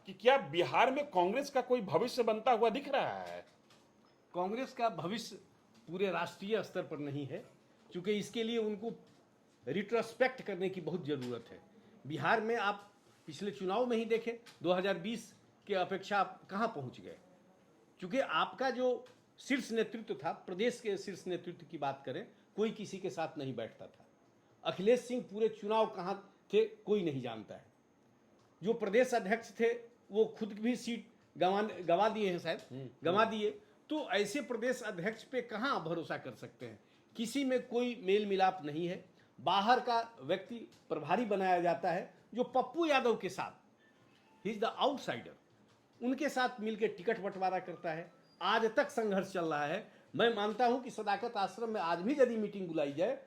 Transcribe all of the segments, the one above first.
कि क्या बिहार में कांग्रेस का कोई भविष्य बनता हुआ दिख रहा है? कांग्रेस का भविष्य पूरे राष्ट्रीय स्तर पर नहीं है, क्योंकि इसके लिए उनको रिट्रोस्पेक्ट करने की बहुत ज़रूरत है। बिहार में आप पिछले चुनाव में ही देखें, 2020 के अपेक्षा आप कहाँ पहुँच गए, क्योंकि आपका जो शीर्ष नेतृत्व था, प्रदेश के शीर्ष नेतृत्व की बात करें, कोई किसी के साथ नहीं बैठता था। अखिलेश सिंह पूरे चुनाव कहाँ थे कोई नहीं जानता है। जो प्रदेश अध्यक्ष थे वो खुद भी सीट गंवा दिए हैं, शायद गंवा दिए। तो ऐसे प्रदेश अध्यक्ष पे कहाँ भरोसा कर सकते हैं? किसी में कोई मेल मिलाप नहीं है। बाहर का व्यक्ति प्रभारी बनाया जाता है, जो पप्पू यादव के साथ, ही इज द आउटसाइडर, उनके साथ मिलकर टिकट बंटवारा करता है। आज तक संघर्ष चल रहा है। मैं मानता हूं कि सदाकत आश्रम में आज भी यदि मीटिंग बुलाई जाए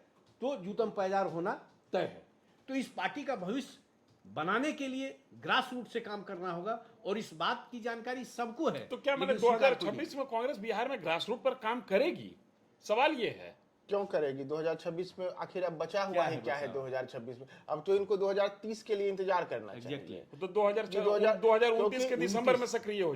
तो जूतम पैजार होना तय है। तो इस पार्टी का भविष्य बनाने के लिए ग्रास रूट से काम करना होगा, और इस बात की जानकारी सबको है। तो क्या मतलब 2026 में कांग्रेस बिहार में ग्रास रूट पर काम करेगी? सवाल ये है। क्यों करेगी? 2026 में आखिर अब बचा हुआ है क्या है 2026 में? अब तो इनको 2030 के लिए इंतजार करना चाहिए। तो 2029 के दिसंबर में सक्रिय हो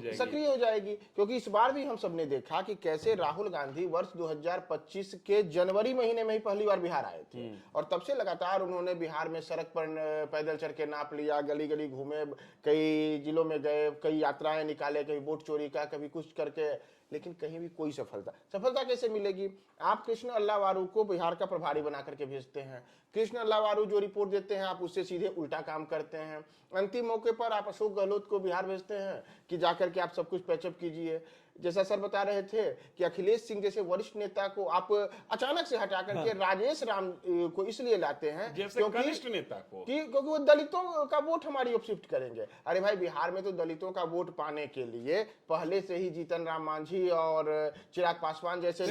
जाएगी, क्योंकि इस बार भी हम सबने देखा कि कैसे राहुल गांधी वर्ष 2025 के जनवरी महीने में ही पहली बार बिहार आए थे, और तब से लगातार उन्होंने बिहार में सड़क पर पैदल चल के नाप लिया, गली गली घूमे, कई जिलों में गए, कई यात्राएं निकाले, कभी वोट चोरी का, कभी कुछ करके, लेकिन कहीं भी कोई सफलता कैसे मिलेगी? आप कृष्ण अल्लावारू को बिहार का प्रभारी बना करके भेजते हैं। कृष्ण अल्लावारू जो रिपोर्ट देते हैं आप उससे सीधे उल्टा काम करते हैं। अंतिम मौके पर आप अशोक गहलोत को बिहार भेजते हैं कि जाकर के आप सब कुछ पैचअप कीजिए। जैसा सर बता रहे थे कि अखिलेश सिंह जैसे वरिष्ठ नेता को आप अचानक से हटा करके राजेश राम को इसलिए लाते हैं क्योंकि नेता को क्योंकि वो दलितों का वोट हमारी ओर शिफ्ट करेंगे। अरे भाई, बिहार में तो दलितों का वोट पाने के लिए पहले से ही जीतन राम मांझी और चिराग पासवान जैसे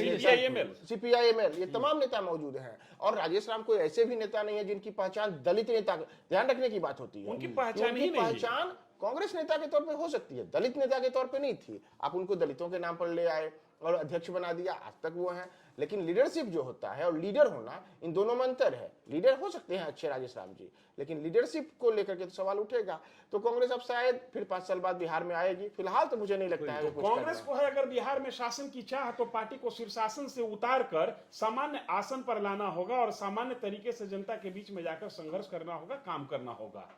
CPIML ये तमाम नेता मौजूद हैं, और राजेश राम कोई ऐसे भी नेता नहीं है जिनकी पहचान दलित नेता, ध्यान रखने की बात होती है। उनकी पहचान कांग्रेस नेता के तौर पे हो सकती है, दलित नेता के तौर पे नहीं थी। आप उनको दलितों के नाम पर ले आए और अध्यक्ष बना दिया, आज तक वो हैं। लेकिन लीडरशिप जो होता है और लीडर होना, इन दोनों में अंतर है। लीडर हो सकते हैं अच्छे राजेश राम जी, लेकिन लीडरशिप को लेकर के तो सवाल उठेगा। तो कांग्रेस अब शायद फिर 5 साल बाद बिहार में आएगी। फिलहाल तो मुझे नहीं लगता है कांग्रेस को है अगर बिहार में शासन की चाह तो पार्टी को शीर्षासन से उतार कर सामान्य आसन पर लाना होगा और सामान्य तरीके से जनता के बीच में जाकर संघर्ष करना होगा, काम करना होगा।